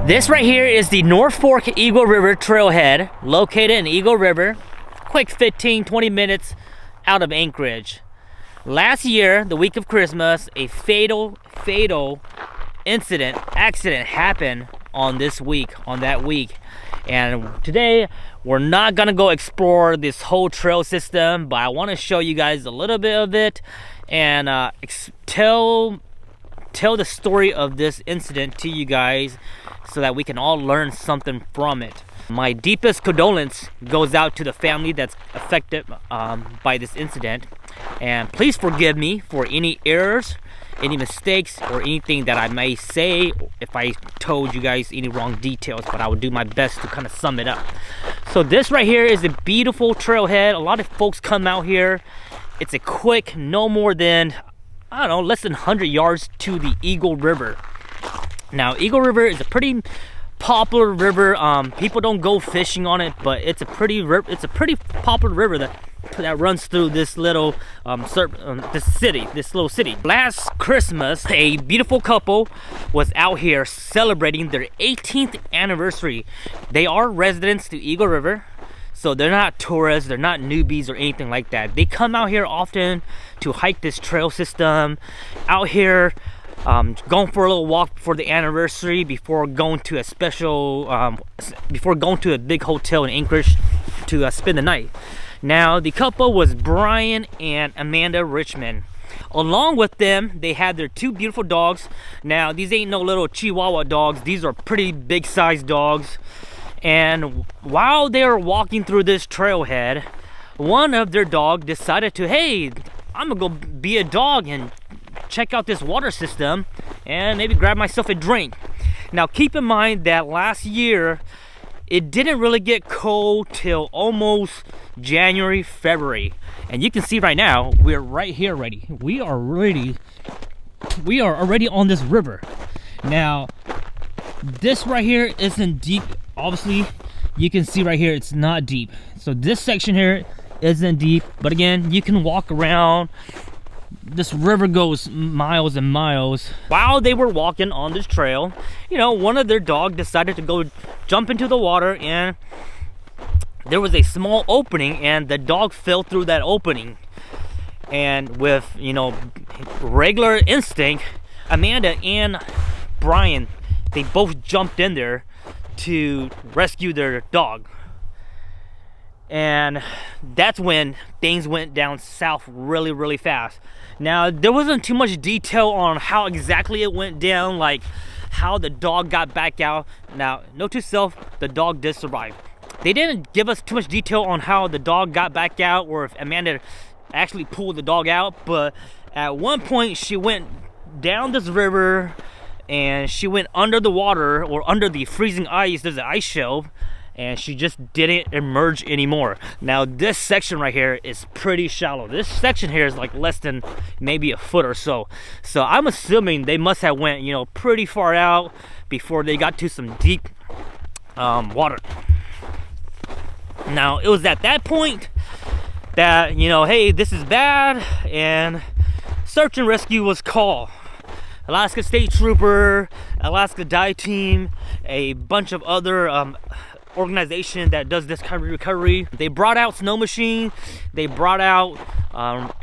This right here is the North Fork Eagle River trailhead, located in Eagle River, quick 15-20 minutes out of Anchorage. Last year, the week of Christmas, a fatal accident happened on that week. And today, we're not gonna go explore this whole trail system, but I wanna show you guys a little bit of it and tell the story of this incident to you guys so that we can all learn something from it. My deepest condolence goes out to the family that's affected by this incident, and please forgive me for any errors, any mistakes, or anything that I may say if I told you guys any wrong details, but I will do my best to kind of sum it up. So this right here is a beautiful trailhead. A lot of folks come out here. It's a quick, no more than, I don't know, less than 100 yards to the Eagle River. Now, Eagle River is a pretty popular river. People don't go fishing on it, but it's a pretty popular river that runs through this little this little city. Last Christmas, a beautiful couple was out here celebrating their 18th anniversary. They are residents to Eagle River, so they're not tourists, they're not newbies or anything like that. They come out here often to hike this trail system, out here going for a little walk for the anniversary before going to a big hotel in Anchorage to spend the night. Now, the couple was Brian and Amanda Richmond. Along with them, they had their two beautiful dogs. Now, these ain't no little Chihuahua dogs. These are pretty big sized dogs. And while they were walking through this trailhead, one of their dogs decided to, hey, I'm gonna go be a dog and check out this water system and maybe grab myself a drink. Now, keep in mind that last year, it didn't really get cold till almost January, February. And you can see right now, we're right here already. We are already on this river. Now, this right here isn't deep. Obviously, you can see right here, it's not deep. So this section here isn't deep, but again, you can walk around. This river goes miles and miles. While they were walking on this trail, you know, one of their dogs decided to go jump into the water, and there was a small opening, and the dog fell through that opening. And with, you know, regular instinct, Amanda and Brian, they both jumped in there to rescue their dog. And that's when things went down south really fast. Now, there wasn't too much detail on how exactly it went down, like how the dog got back out. Now, note to self, the dog did survive. They didn't give us too much detail on how the dog got back out or if Amanda actually pulled the dog out, but at one point she went down this river and she went under the water, or under the freezing ice. There's an ice shelf, and she just didn't emerge anymore. Now, this section right here is pretty shallow. This section here is like less than maybe a foot or so. So I'm assuming they must have went, you know, pretty far out before they got to some deep water. Now, it was at that point that, you know, hey, this is bad, and search and rescue was called. Alaska State Trooper, Alaska Dive Team, a bunch of other organization that does this kind of recovery. They brought out snow machines, they brought out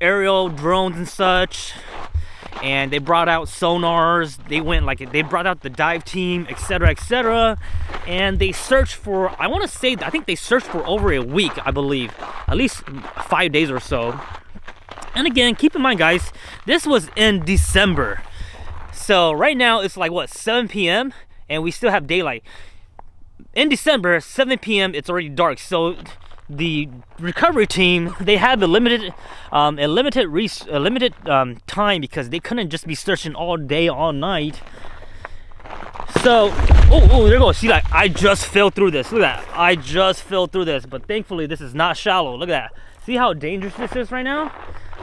aerial drones and such, and they brought out sonars. They brought out the dive team, etc., and they searched for, I think they searched for over a week, I believe, at least 5 days or so. And again, keep in mind, guys, this was in December. So right now it's like, what, 7 p.m. and we still have daylight. In December, 7 p.m. it's already dark. So the recovery team, they had a limited time, because they couldn't just be searching all day, all night. So, oh, there goes. See, like, I just fell through this. Look at that. I just fell through this. But thankfully, this is not shallow. Look at that. See how dangerous this is right now?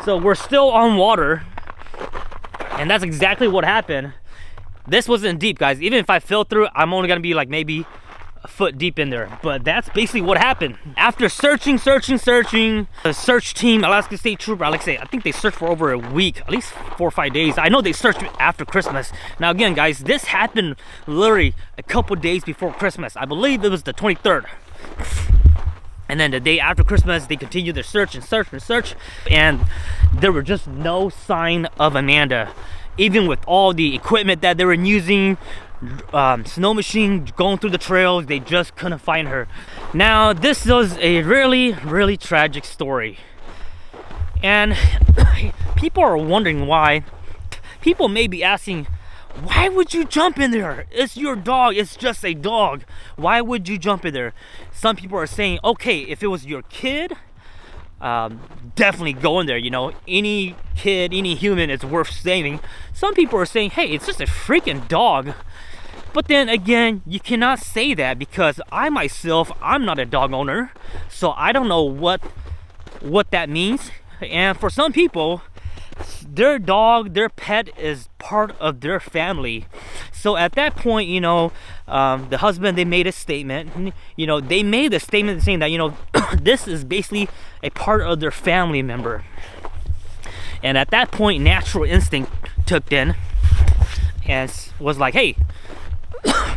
So we're still on water. And that's exactly what happened. This wasn't deep, guys. Even if I fell through, I'm only gonna be like maybe a foot deep in there. But that's basically what happened. After searching, the search team, Alaska State Trooper, I think they searched for over a week, at least 4 or 5 days. I know they searched after Christmas. Now again, guys, this happened literally a couple days before Christmas. I believe it was the 23rd. And then the day after Christmas, they continued their search, and there were just no sign of Amanda. Even with all the equipment that they were using, snow machine going through the trails, they just couldn't find her. Now, this was a really tragic story. And people are wondering why. People may be asking, why would you jump in there? It's your dog. It's just a dog. Why would you jump in there? Some people are saying, okay, if it was your kid, definitely go in there. You know, any kid, any human is worth saving. Some people are saying, hey, it's just a freaking dog. But then again, you cannot say that, because I myself, I'm not a dog owner, so I don't know what that means. And for some people, their dog, their pet is part of their family. So at that point, you know, the husband, they made a statement. You know, they made a statement saying that, you know, this is basically a part of their family member. And at that point, natural instinct took in and was like, hey,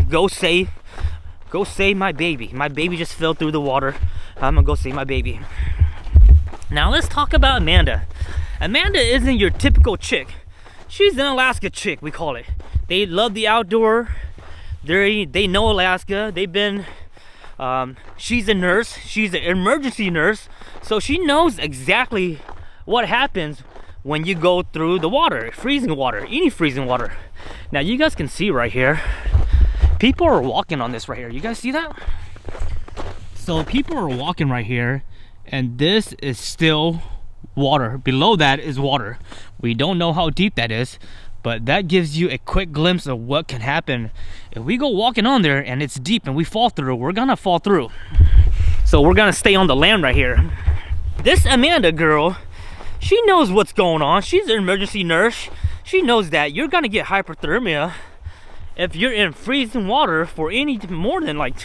go save my baby. My baby just fell through the water. I'm gonna go save my baby. Now let's talk about Amanda. Amanda isn't your typical chick. She's an Alaska chick, we call it. They love the outdoor. They know Alaska. They've been, she's a nurse. She's an emergency nurse. So she knows exactly what happens when you go through the water, freezing water, any freezing water. Now you guys can see right here, people are walking on this right here. You guys see that? So people are walking right here, and this is still water. Below that is water. We don't know how deep that is, but that gives you a quick glimpse of what can happen if we go walking on there and it's deep and we fall through. We're gonna fall through. So we're gonna stay on the land right here. This Amanda girl, she knows what's going on. She's an emergency nurse. She knows that you're gonna get hypothermia if you're in freezing water for any more than like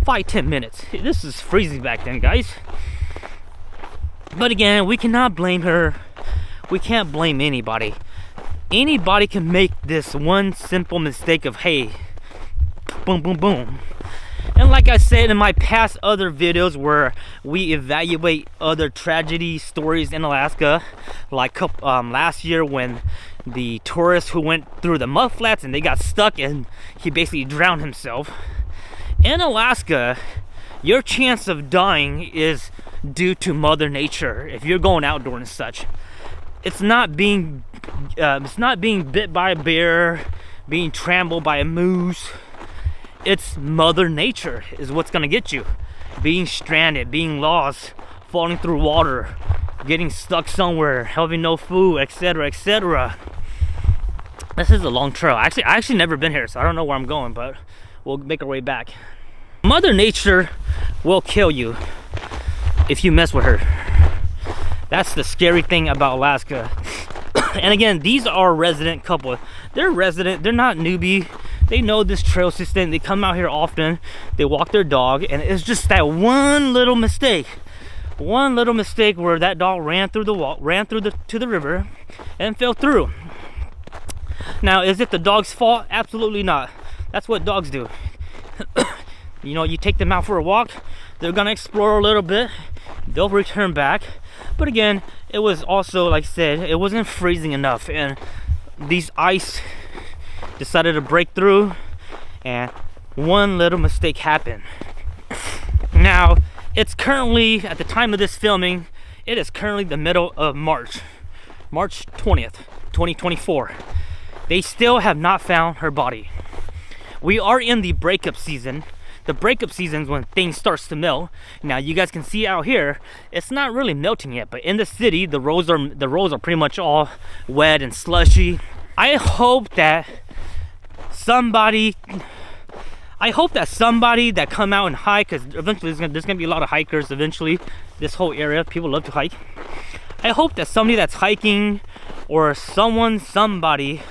5-10 minutes. This is freezing back then, guys. But again, we cannot blame her. We can't blame anybody. Anybody can make this one simple mistake of, hey, boom, boom, boom. And like I said in my past other videos where we evaluate other tragedy stories in Alaska, like last year when the tourist who went through the mud flats and they got stuck and he basically drowned himself. In Alaska, your chance of dying is due to Mother Nature. If you're going outdoor and such, it's not being bit by a bear, being trampled by a moose. It's Mother Nature is what's gonna get you. Being stranded, being lost, falling through water, getting stuck somewhere, having no food, etc., etc. This is a long trail. I actually never been here, so I don't know where I'm going, but we'll make our way back. Mother Nature will kill you if you mess with her. That's the scary thing about Alaska. And again, these are a resident couple. They're resident, they're not newbie. They know this trail system. They come out here often. They walk their dog, and it's just that one little mistake where that dog ran through to the river and fell through. Now, is it the dog's fault? Absolutely not. That's what dogs do. You know, you take them out for a walk, they're gonna explore a little bit, they'll return back. But again, it was also, like I said, it wasn't freezing enough, and these ice decided to break through, and one little mistake happened. Now, it's currently, at the time of this filming, it is currently the middle of March 20th, 2024. They still have not found her body. We are in the breakup season. The breakup season is when things starts to melt. Now you guys can see out here, it's not really melting yet, but in the city, the roads are pretty much all wet and slushy. I hope that somebody that come out and hike, because eventually there's gonna be a lot of hikers eventually. This whole area, people love to hike. I hope that somebody that's hiking or somebody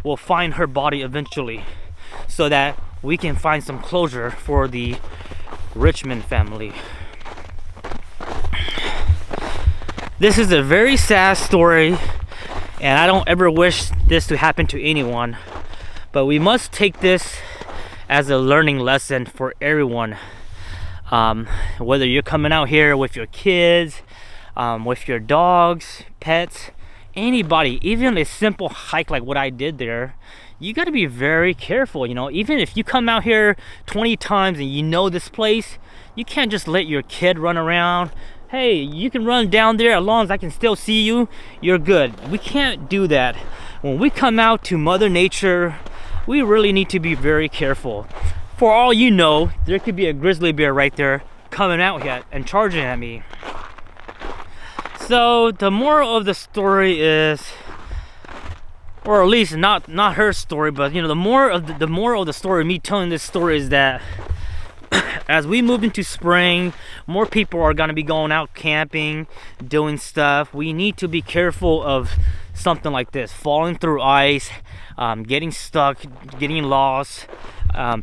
will find her body eventually, so that we can find some closure for the Richmond family. This is a very sad story, and I don't ever wish this to happen to anyone, but we must take this as a learning lesson for everyone. Whether you're coming out here with your kids, with your dogs, pets, anybody, even a simple hike like what I did there, you got to be very careful. You know, even if you come out here 20 times and you know this place, you can't just let your kid run around. Hey, you can run down there as long as I can still see you, you're good. We can't do that. When we come out to Mother Nature, we really need to be very careful. For all you know, there could be a grizzly bear right there coming out here and charging at me. So the moral of the story is, or at least not her story, but you know, the moral of the story, me telling this story, is that as we move into spring, more people are going to be going out camping, doing stuff. We need to be careful of something like this, falling through ice, getting stuck, getting lost.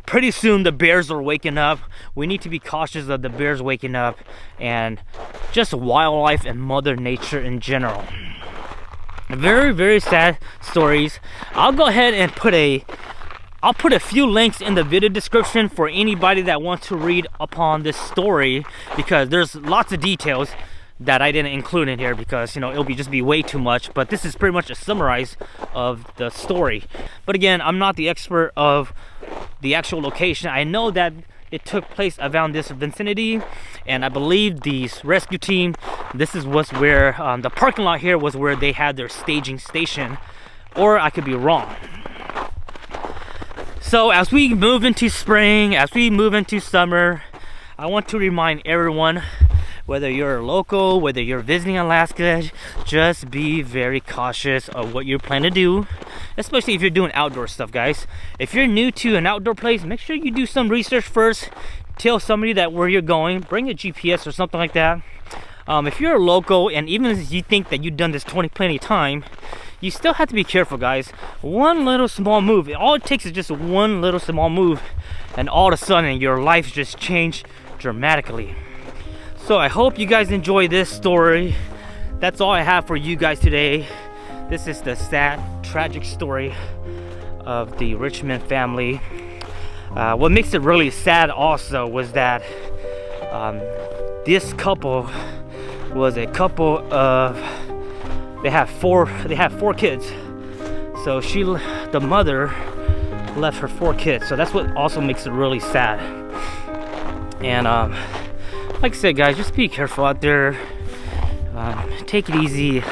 Pretty soon the bears are waking up. We need to be cautious of the bears waking up, and just wildlife and Mother Nature in general. Very, very sad stories. I'll go ahead and put a few links in the video description for anybody that wants to read upon this story, because there's lots of details that I didn't include in here because, you know, it'll just be way too much. But this is pretty much a summarize of the story. But again, I'm not the expert of the actual location. I know that it took place around this vicinity, and I believe the rescue team, this was where the parking lot here was where they had their staging station, or I could be wrong. So as we move into spring, as we move into summer, I want to remind everyone, whether you're local, whether you're visiting Alaska, just be very cautious of what you're planning to do, especially if you're doing outdoor stuff, guys. If you're new to an outdoor place, make sure you do some research first. Tell somebody that where you're going, bring a GPS or something like that. If you're local, and even if you think that you've done this plenty of time, you still have to be careful, guys. One little small move, all it takes is just one little small move, and all of a sudden your life just changed dramatically. So I hope you guys enjoy this story. That's all I have for you guys today. This is the sad, tragic story of the Richmond family. What makes it really sad also was that this couple was a couple of, they have four kids. So the mother left her 4 kids. So that's what also makes it really sad. And like I said, guys, just be careful out there. Take it easy.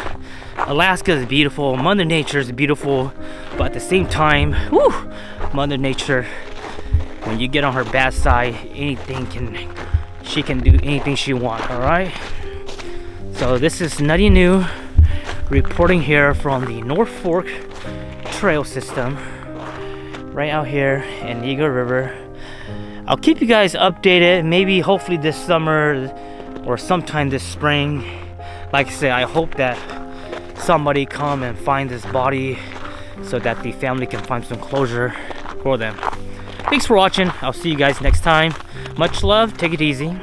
Alaska is beautiful. Mother Nature is beautiful. But at the same time, whew, Mother Nature, when you get on her bad side, she can do anything she wants, alright? So this is NuttyNu reporting here from the North Fork Trail System, right out here in Eagle River. I'll keep you guys updated, maybe hopefully this summer or sometime this spring. Like I said, I hope that somebody come and find this body so that the family can find some closure for them. Thanks for watching. I'll see you guys next time. Much love. Take it easy.